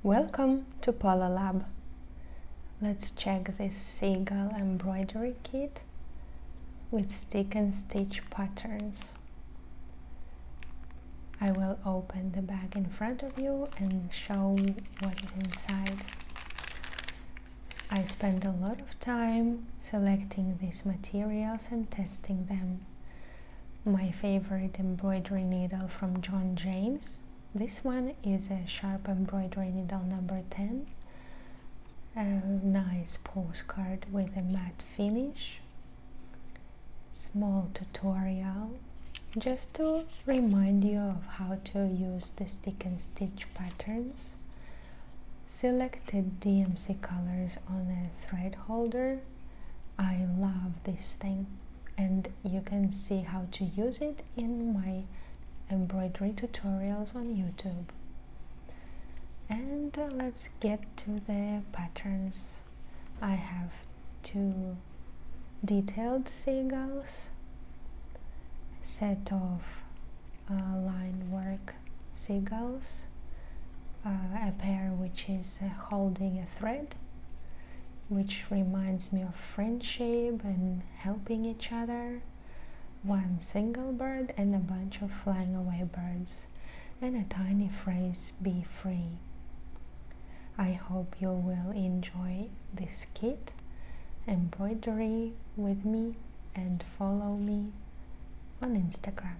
Welcome to Polo Lab. Let's check this Seagull Embroidery Kit with stick and stitch patterns. I will open the bag in front of you and show what is inside. I spent a lot of time selecting these materials and testing them. My favorite embroidery needle from John James. This one is a sharp embroidery needle number 10. A nice postcard with a matte finish. Small tutorial just to remind you of how to use the stick and stitch patterns. Selected DMC colors on a thread holder. I love this thing, and you can see how to use it in my embroidery tutorials on YouTube. And let's get to the patterns. I have two detailed seagulls, set of line work seagulls, a pair which is holding a thread, which reminds me of friendship and helping each other, one single bird and a bunch of flying away birds, and a tiny phrase, "Be free." I hope you will enjoy this kit, embroidery with me, and follow me on Instagram.